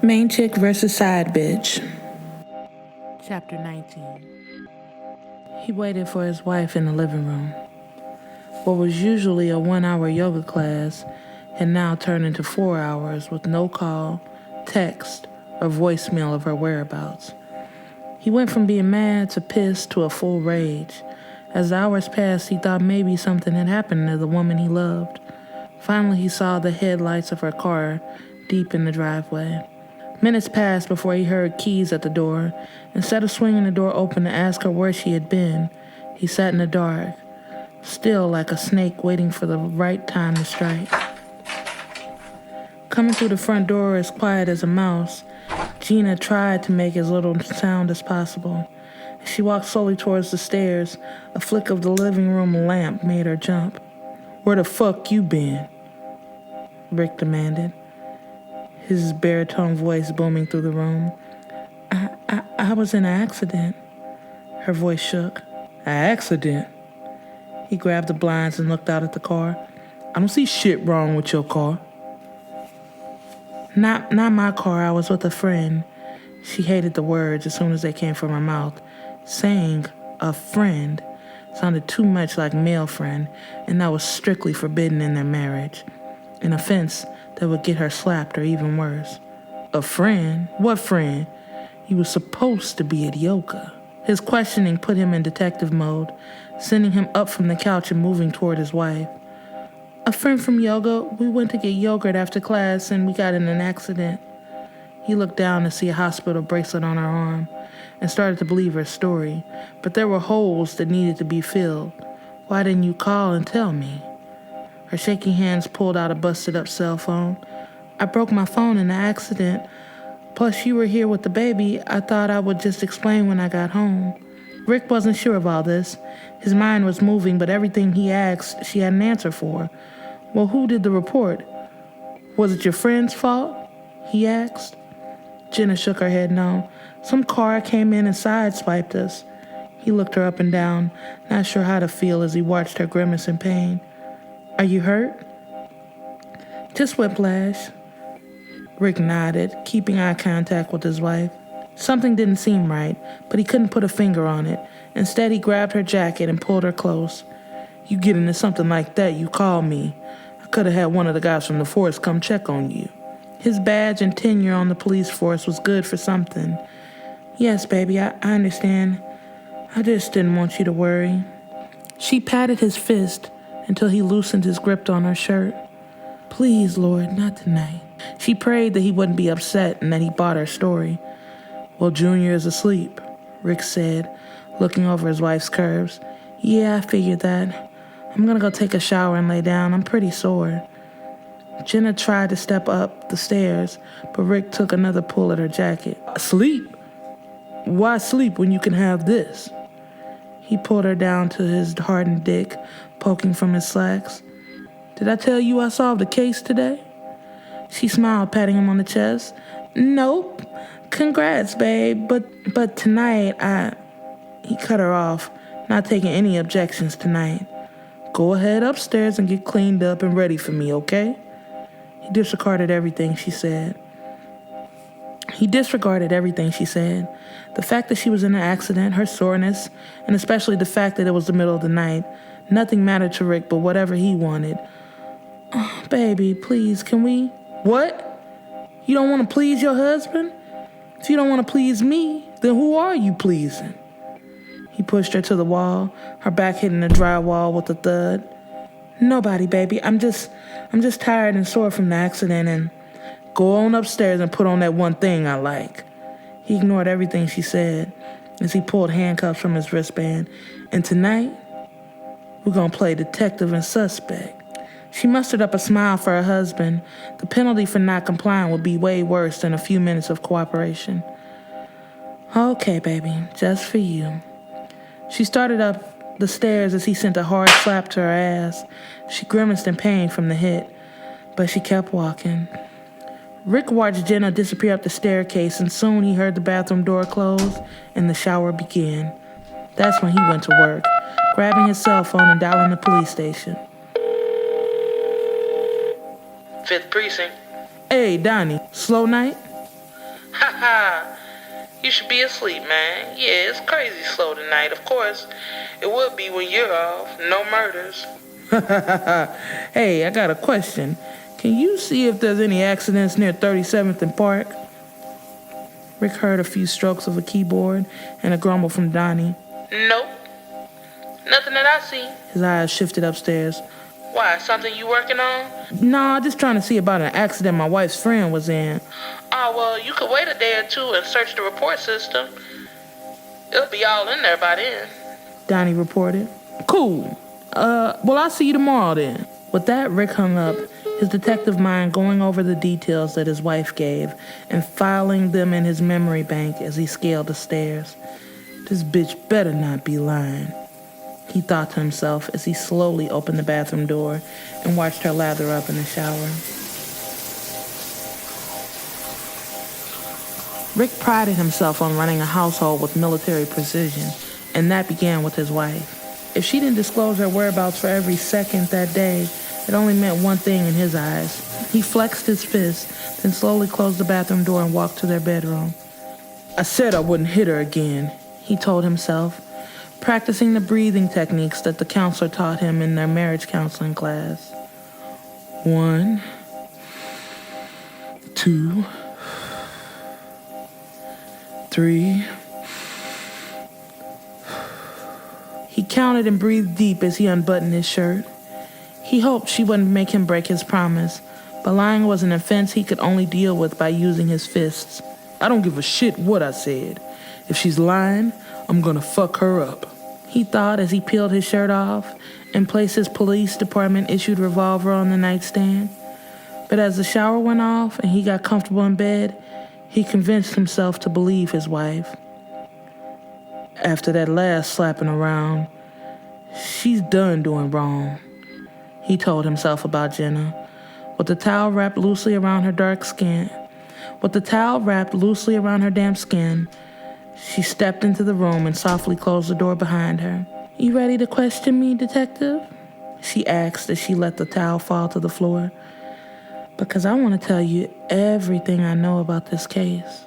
Main chick versus side bitch. Chapter 19. He waited for his wife in the living room. What was usually a 1-hour yoga class had now turned into 4 hours with no call, text, or voicemail of her whereabouts. He went from being mad to pissed to a full rage. As the hours passed, he thought maybe something had happened to the woman he loved. Finally, he saw the headlights of her car deep in the driveway. Minutes passed before he heard keys at the door. Instead of swinging the door open to ask her where she had been, he sat in the dark, still like a snake waiting for the right time to strike. Coming through the front door as quiet as a mouse, Gina tried to make as little sound as possible. As she walked slowly towards the stairs, a flick of the living room lamp made her jump. "Where the fuck you been?" Rick demanded, his baritone voice booming through the room. I was in an accident." Her voice shook. "An accident?" He grabbed the blinds and looked out at the car. "I don't see shit wrong with your car." Not my car. I was with a friend." She hated the words as soon as they came from her mouth. Saying a friend sounded too much like male friend, and that was strictly forbidden in their marriage. An offense that would get her slapped or even worse. "A friend? What friend? You were supposed to be at yoga." His questioning put him in detective mode, sending him up from the couch and moving toward his wife. "A friend from yoga. We went to get yogurt after class and we got in an accident." He looked down to see a hospital bracelet on her arm and started to believe her story, but there were holes that needed to be filled. "Why didn't you call and tell me?" Her shaking hands pulled out a busted-up cell phone. "I broke my phone in the accident. Plus, you were here with the baby. I thought I would just explain when I got home." Rick wasn't sure of all this. His mind was moving, but everything he asked, she had an answer for. "Well, who did the report? Was it your friend's fault?" he asked. Jenna shook her head no. "Some car came in and sideswiped us." He looked her up and down, not sure how to feel as he watched her grimace in pain. "Are you hurt?" "Just whiplash." Rick nodded, keeping eye contact with his wife. Something didn't seem right, but he couldn't put a finger on it. Instead, he grabbed her jacket and pulled her close. "You get into something like that, you call me. I could have had one of the guys from the force come check on you." His badge and tenure on the police force was good for something. "Yes, baby, I understand. I just didn't want you to worry." She patted his fist until he loosened his grip on her shirt. "Please, Lord, not tonight." She prayed that he wouldn't be upset and that he bought her story. "Well, Junior is asleep," Rick said, looking over his wife's curves. "Yeah, I figured that. I'm gonna go take a shower and lay down. I'm pretty sore." Jenna tried to step up the stairs, but Rick took another pull at her jacket. "Sleep? Why sleep when you can have this?" He pulled her down to his hardened dick, poking from his slacks. "Did I tell you I solved a case today?" She smiled, patting him on the chest. "Nope. Congrats, babe. But tonight He cut her off, not taking any objections tonight. "Go ahead upstairs and get cleaned up and ready for me, okay?" He disregarded everything she said. The fact that she was in an accident, her soreness, and especially the fact that it was the middle of the night. Nothing mattered to Rick but whatever he wanted. "Oh, baby, please, can we..." "What? You don't want to please your husband? If you don't want to please me, then who are you pleasing?" He pushed her to the wall, her back hitting the drywall with a thud. "Nobody, baby. I'm just tired and sore from the accident and..." "Go on upstairs and put on that one thing I like." He ignored everything she said as he pulled handcuffs from his wristband. "And tonight, we're gonna play detective and suspect." She mustered up a smile for her husband. The penalty for not complying would be way worse than a few minutes of cooperation. "Okay, baby, just for you." She started up the stairs as he sent a hard slap to her ass. She grimaced in pain from the hit, but she kept walking. Rick watched Jenna disappear up the staircase, and soon he heard the bathroom door close and the shower begin. That's when he went to work, grabbing his cell phone and dialing the police station. 5th Precinct. "Hey, Donnie, slow night?" Ha ha. You should be asleep, man. Yeah, it's crazy slow tonight. Of course, it would be when you're off. No murders. Hey, I got a question. Can you see if there's any accidents near 37th and Park? Rick heard a few strokes of a keyboard and a grumble from Donnie. Nope. Nothing that I see. His eyes shifted upstairs. Why, something you working on? Nah, just trying to see about an accident my wife's friend was in. Oh, well, you could wait a day or two and search the report system. It'll be all in there by then. Donnie reported. Cool. Well, I'll see you tomorrow then. With that, Rick hung up, his detective mind going over the details that his wife gave and filing them in his memory bank as he scaled the stairs. This bitch better not be lying, he thought to himself as he slowly opened the bathroom door and watched her lather up in the shower. Rick prided himself on running a household with military precision, and that began with his wife. If she didn't disclose her whereabouts for every second that day, it only meant one thing in his eyes. He flexed his fist, then slowly closed the bathroom door and walked to their bedroom. I said I wouldn't hit her again, he told himself, practicing the breathing techniques that the counselor taught him in their marriage counseling class. 1, 2, 3. He counted and breathed deep as he unbuttoned his shirt. He hoped she wouldn't make him break his promise, but lying was an offense he could only deal with by using his fists. I don't give a shit what I said. If she's lying, I'm gonna fuck her up, he thought as he peeled his shirt off and placed his police department-issued revolver on the nightstand. But as the shower went off and he got comfortable in bed, he convinced himself to believe his wife. After that last slapping around, she's done doing wrong, he told himself about Jenna. With the towel wrapped loosely around her damp skin, she stepped into the room and softly closed the door behind her. You ready to question me, detective? She asked as she let the towel fall to the floor. Because I want to tell you everything I know about this case.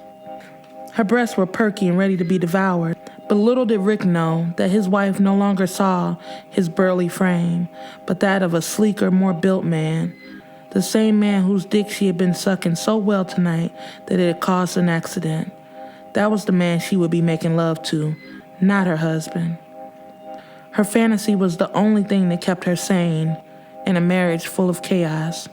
Her breasts were perky and ready to be devoured, but little did Rick know that his wife no longer saw his burly frame, but that of a sleeker, more built man. The same man whose dick she had been sucking so well tonight that it had caused an accident. That was the man she would be making love to, not her husband. Her fantasy was the only thing that kept her sane in a marriage full of chaos.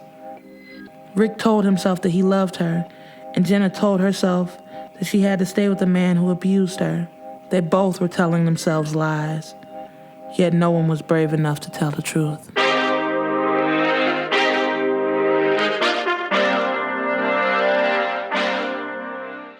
Rick told himself that he loved her, and Jenna told herself that she had to stay with the man who abused her. They both were telling themselves lies, yet no one was brave enough to tell the truth.